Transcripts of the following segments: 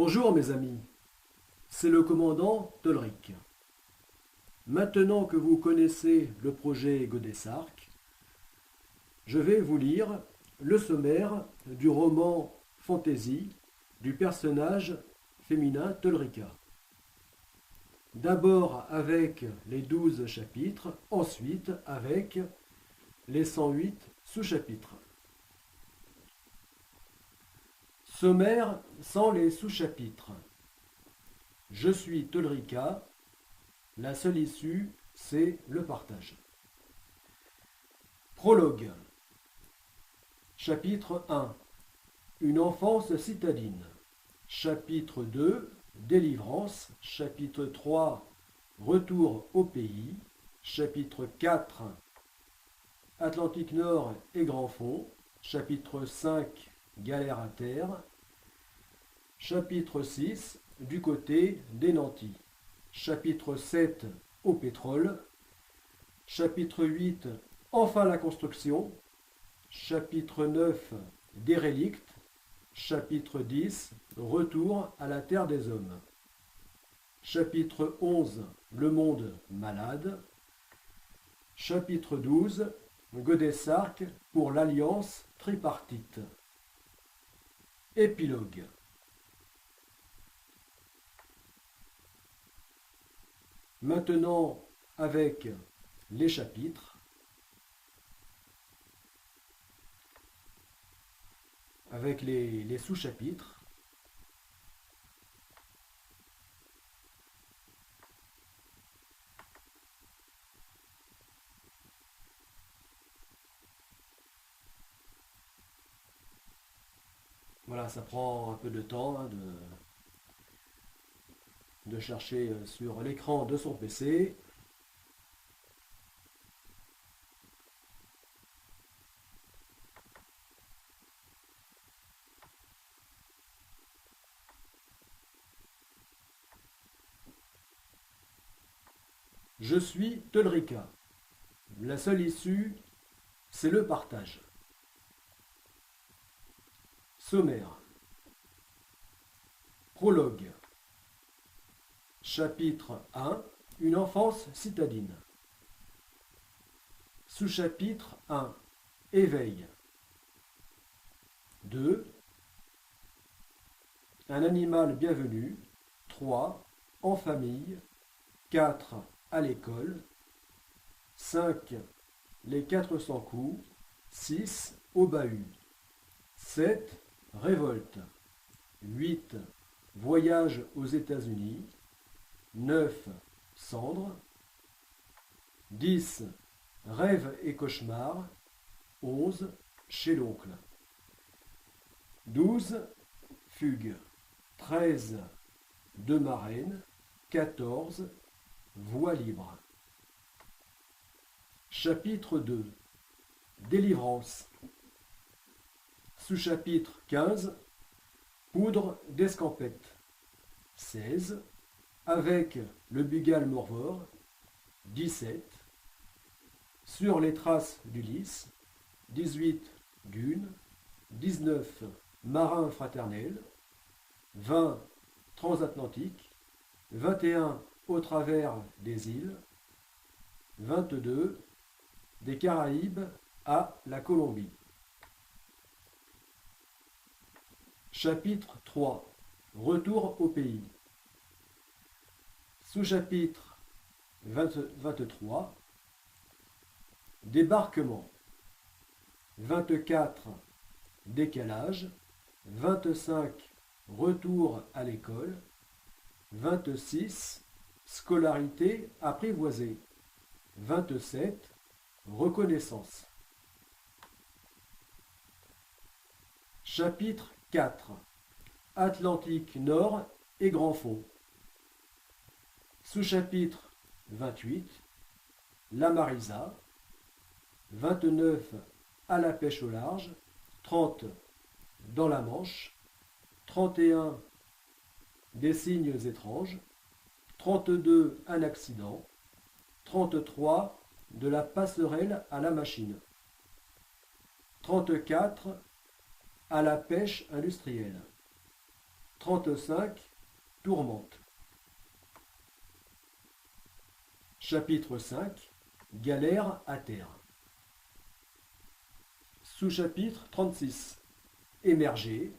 Bonjour mes amis, c'est le commandant Tolric. Maintenant que vous connaissez le projet Godessark, je vais vous lire le sommaire du roman fantasy du personnage féminin Tolrica. D'abord avec les 12 chapitres, ensuite avec les 108 sous-chapitres. Sommaire sans les sous-chapitres. Je suis Tolrica, la seule issue, c'est le partage. Prologue. Chapitre 1. Une enfance citadine. Chapitre 2. Délivrance. Chapitre 3. Retour au pays. Chapitre 4. Atlantique Nord et Grand Fond. Chapitre 5. Galère à terre. Chapitre 6. Du côté des nantis. Chapitre 7. Au pétrole. Chapitre 8. Enfin la construction. Chapitre 9. Dérélicte. Chapitre 10. Retour à la terre des hommes. Chapitre 11. Le monde malade. Chapitre 12. Godessark pour l'alliance tripartite. Épilogue. Maintenant, avec les chapitres, avec les sous-chapitres, voilà, ça prend un peu de temps de chercher sur l'écran de son PC. Je suis Tolrica. La seule issue, c'est le partage. Sommaire. Prologue. Chapitre 1. Une enfance citadine. Sous-chapitre 1. Éveil. 2. Un animal bienvenu. 3. En famille. 4. À l'école. 5. Les 400 coups. 6. Au bahut. 7. Révolte. 8. Voyage aux États-Unis. 9. Cendres. 10. Rêve et cauchemar. 11. Chez l'oncle. 12. Fugue. 13. De marraine. 14. Voie libre. Chapitre 2. Délivrance. Sous-chapitre 15. Poudre d'escampette. 16. Avec le Bugal Morvor. 17. Sur les traces d'Ulysse. 18. Dune. 19. Marin fraternel. 20. Transatlantique. 21. Au travers des îles. 22. Des Caraïbes à la Colombie. Chapitre 3. Retour au pays. Sous-chapitre 23. Débarquement. 24. Décalage. 25. Retour à l'école. 26. Scolarité apprivoisée. 27. Reconnaissance. Chapitre 4. Atlantique Nord et Grand Fond. Sous-chapitre 28. La Marisa. 29. À la pêche au large. 30. Dans la Manche. 31. Des signes étranges. 32. Un accident. 33. De la passerelle à la machine. 34. À la pêche industrielle. 35. Tourmente. Chapitre 5. Galère à terre. Sous-chapitre 36. Émerger.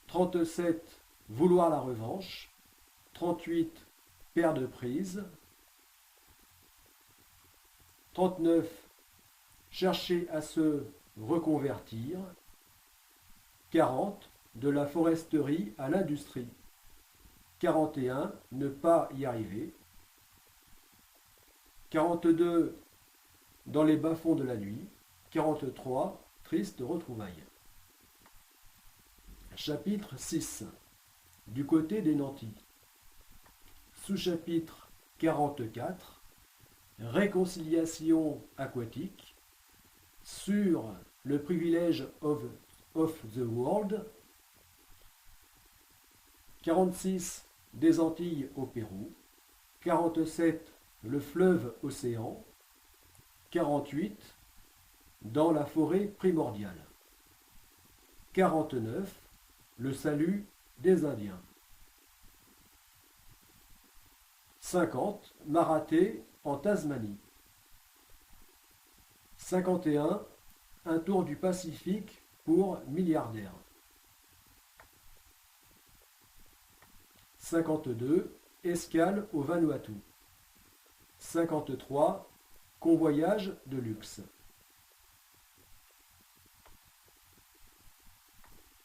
37. Vouloir la revanche. 38. Perte de prise. 39. Chercher à se reconvertir. 40. De la foresterie à l'industrie. 41. Ne pas y arriver. 42. Dans les bas-fonds de la nuit. 43. Triste retrouvailles. Chapitre 6. Du côté des nantis. Sous-chapitre 44. Réconciliation aquatique. Sur le privilège of the world. 46. Des Antilles au Pérou. 47. Le fleuve océan. 48. Dans la forêt primordiale. 49. Le salut des Indiens. 50. Marathé en Tasmanie. 51. Un tour du Pacifique pour milliardaires. 52. Escale au Vanuatu. 53. Convoyage de luxe.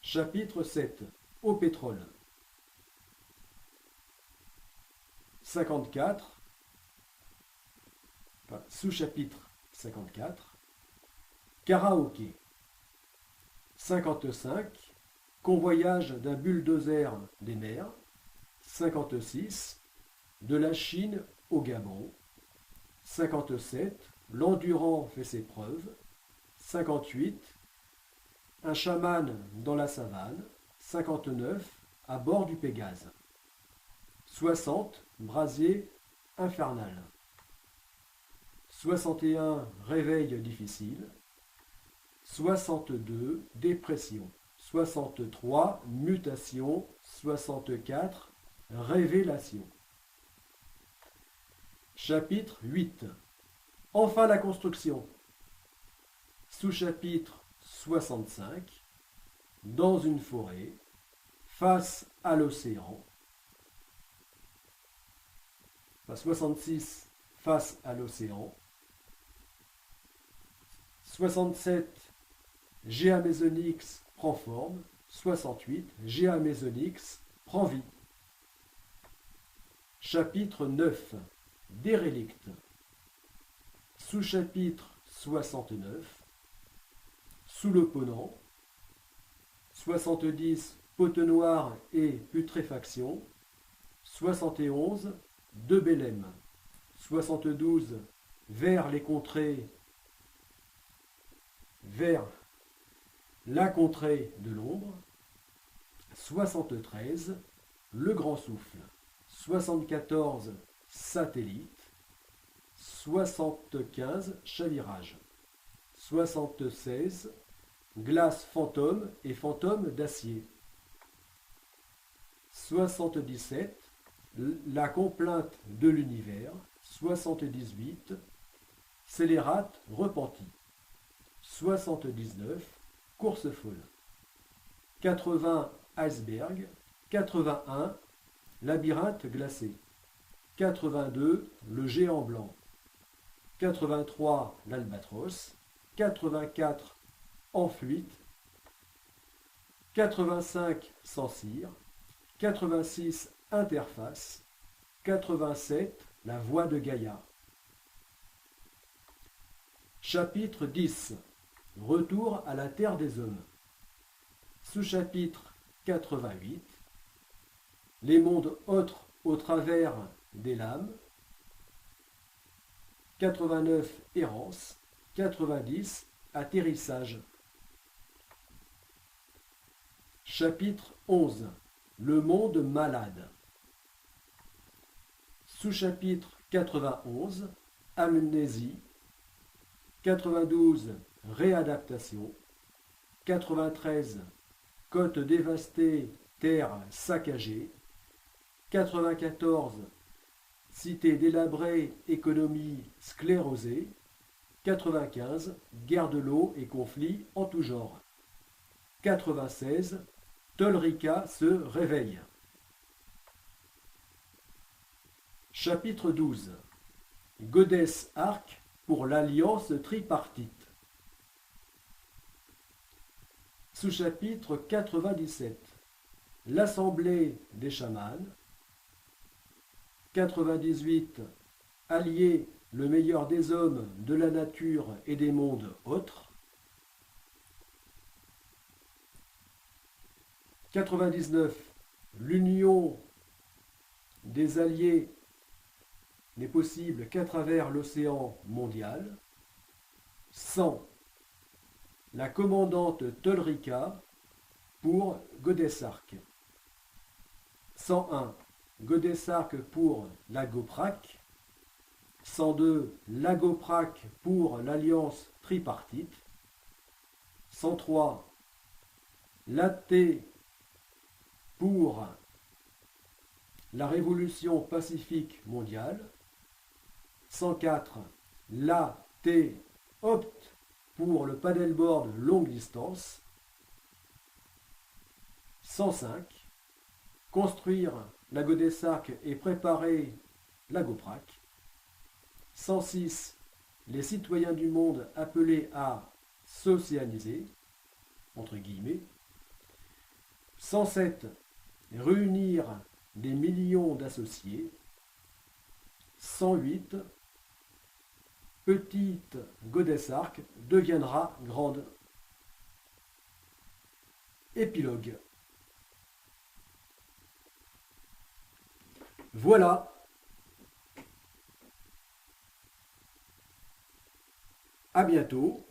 Chapitre 7. Au pétrole. 54. Sous-chapitre 54. Karaoké. 55. Convoyage d'un bulldozer des mers. 56. De la Chine au Gabon. 57. L'endurant fait ses preuves. 58. Un chaman dans la savane. 59. À bord du Pégase. 60. Brasier infernal. 61. Réveil difficile. 62. Dépression. 63. Mutation. 64. Révélation. Chapitre 8. Enfin la construction. Sous-chapitre 65. Dans une forêt. Face à l'océan. 66. Face à l'océan. 67. Géamésonyx prend forme. 68. Géamésonyx prend vie. Chapitre 9. Dérélicte. Sous-chapitre 69. Sous le ponant. 70. Pote noire et putréfaction. 71. De Bélem. 72. Vers les contrées. Vers la contrée de l'ombre. 73. Le grand souffle. 74. Satellite. 75. Chavirage. 76. Glace fantôme et fantôme d'acier. 77. La complainte de l'univers. 78. Scélérate repenti. 79. Course folle. 80. Iceberg. 81. Labyrinthe glacé. 82. Le géant blanc. 83. L'albatros. 84. En fuite. 85. Sans cire. 86. Interface. 87. La voix de Gaïa. Chapitre 10. Retour à la terre des hommes. Sous-chapitre 88. Les mondes autres au travers des lames. 89. Errance. 90. Atterrissage. Chapitre 11. Le monde malade. Sous-chapitre 91. Amnésie. 92. Réadaptation. 93. côte dévastée, terre saccagée. 94, cité délabrée, économie sclérosée. 95, guerre de l'eau et conflits en tout genre. 96, Tolrica se réveille. Chapitre 12. Godès Arc pour l'alliance tripartite. Sous-chapitre 97. L'assemblée des chamans. 98. Allier le meilleur des hommes, de la nature et des mondes autres. 99. L'union des alliés n'est possible qu'à travers l'océan mondial. 100. La commandante Tolrica pour Godessark. 101. Godessark pour l'Agoprac. 102. L'Agoprac pour l'Alliance tripartite. 103. L'AT pour la Révolution pacifique mondiale. 104. L'AT opte pour le paddleboard longue distance. 105. Construire la Godessark et préparer l'Agoprac. 106. Les citoyens du monde appelés à s'océaniser, entre guillemets. 107. Réunir des millions d'associés. 108. Petite Godessark deviendra grande. Épilogue. Voilà. À bientôt.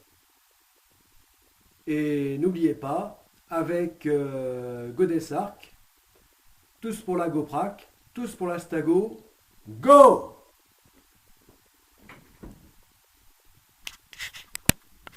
Et n'oubliez pas, avec Godessark, tous pour la Goprac, tous pour la Stago, go!